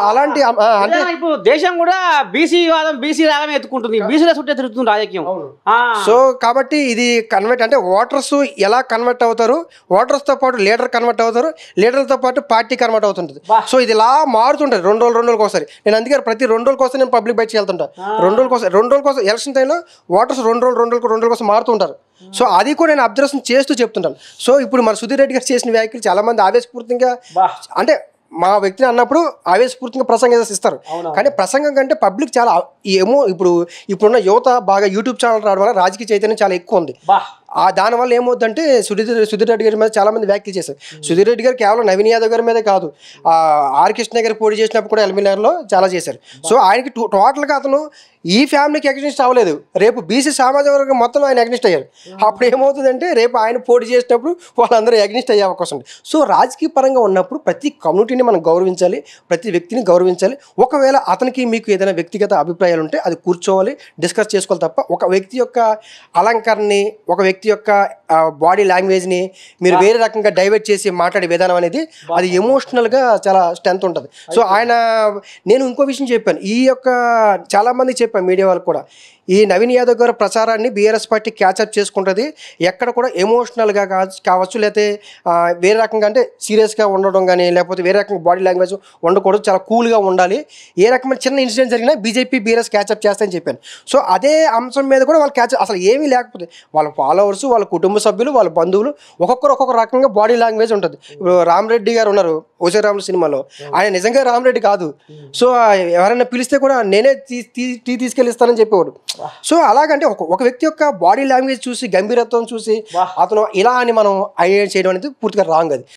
అలాంటి అంటే ఇప్పుడు దేశం కూడా బీసీ వాదం బీసీ రాగమే ఎత్తుకుంటుంది, బీసీల చుట్టే తిరుగుతుంది రాజకీయం. సో కాబట్టి ఇది కన్వర్ట్ అంటే ఓటర్స్ ఎలా కన్వర్ట్ అవుతారు, ఓటర్స్తో పాటు లీడర్ కన్వర్ట్ అవుతారు, లీడర్తో పాటు పార్టీ కన్వర్ట్ అవుతుంటుంది. సో ఇది ఇలా మారుతుంటుంది 2 రోజులకు ఒకసారి. నేను అందుకే ప్రతి 2 రోజుల కోసం నేను పబ్లిక్ బయటకి వెళ్తుంటాను. 2 రోజుల కోసం ఎలక్షన్ టైంలో ఓటర్స్ 2 రోజుల కోసం మారుతుంటారు. సో అది కూడా నేను అబ్జర్వేషన్ చేస్తూ చెప్తుంటాను. సో ఇప్పుడు మన సుధీర్ రెడ్డి గారు చేసిన వ్యాఖ్యలు చాలా మంది ఆవేశపూర్తిగా అంటే మా వ్యక్తిని అన్నప్పుడు ఆవేశపూర్తిగా ప్రసంగం ఇస్తారు. కానీ ప్రసంగం కంటే పబ్లిక్ చాలా ఇప్పుడున్న యువత బాగా యూట్యూబ్ ఛానల్ రావడం వల్ల రాజకీయ చైతన్యం చాలా ఎక్కువ ఉంది. దానివల్ల ఏమవుతుందంటే సుధీర్ రెడ్డి గారి మీద చాలా మంది వ్యాఖ్యలు చేశారు. సుధీర్ రెడ్డి గారు కేవలం నవీన్ యాదవ్ గారి మీదే కాదు, ఆర్ కృష్ణ గారు పోటీ చేసినప్పుడు కూడా ఎల్బీనగర్లో చాలా చేశారు. సో ఆయనకి టోటల్గా అతను ఈ ఫ్యామిలీకి అగ్నిస్ట్ అవ్వలేదు, రేపు బీసీ సామాజిక వర్గం మొత్తం ఆయన అగ్నిస్ట్ అయ్యారు. అప్పుడు ఏమవుతుందంటే రేపు ఆయన పోటీ చేసినప్పుడు వాళ్ళందరూ అగ్నిస్ట్ అయ్యే అవకాశం ఉంది. సో రాజకీయ పరంగా ఉన్నప్పుడు ప్రతి కమ్యూనిటీని మనం గౌరవించాలి, ప్రతి వ్యక్తిని గౌరవించాలి. ఒకవేళ అతనికి మీకు ఏదైనా వ్యక్తిగత అభిప్రాయాలు ఉంటే అది కూర్చోవాలి, డిస్కస్ చేసుకోవాలి తప్ప ఒక వ్యక్తి యొక్క అలంకరణని, ఒక వ్యక్తి యొక్క బాడీ లాంగ్వేజ్ని మీరు వేరే రకంగా డైవర్ట్ చేసి మాట్లాడే విధానం అనేది అది ఎమోషనల్గా చాలా స్ట్రెంత్ ఉంటుంది. సో నేను ఇంకో విషయం చెప్పాను, చాలామంది చెప్పాను మీడియా వాళ్ళకు కూడా, ఈ నవీన్ యాదవ్ గారి ప్రచారాన్ని బీఆర్ఎస్ పార్టీ క్యాచప్ చేసుకుంటుంది. ఎక్కడ కూడా ఎమోషనల్గా కావచ్చు, లేకపోతే వేరే రకంగా అంటే సీరియస్గా ఉండడం కానీ, లేకపోతే వేరే రకంగా బాడీ లాంగ్వేజ్ ఉండకూడదు, చాలా కూల్గా ఉండాలి. ఏ రకమైన చిన్న ఇన్సిడెంట్ జరిగినా బీజేపీ బీఆర్ఎస్ క్యాచప్ చేస్తాయని చెప్పాను. సో అదే అంశం మీద కూడా వాళ్ళు క్యాచప్, అసలు ఏమీ లేకపోతే వాళ్ళ ఫాలోవర్స్, వాళ్ళ కుటుంబ సభ్యులు, వాళ్ళ బంధువులు ఒక్కొక్క రకంగా బాడీ లాంగ్వేజ్ ఉంటుంది. ఇప్పుడు రామరెడ్డి గారు ఉన్నారు ఓసే రాములు సినిమాలో, ఆయన నిజంగా రామరెడ్డి కాదు. సో ఎవరైనా పిలిస్తే కూడా నేనే టీ తీసుకెళ్ళిస్తానని చెప్పేవాడు. సో అలాగంటే ఒక వ్యక్తి యొక్క బాడీ లాంగ్వేజ్ చూసి, గంభీరత్వం చూసి అతను ఇలా అని మనం ఐడెంటిఫై చేయడం అనేది పూర్తిగా రాంగ్. అది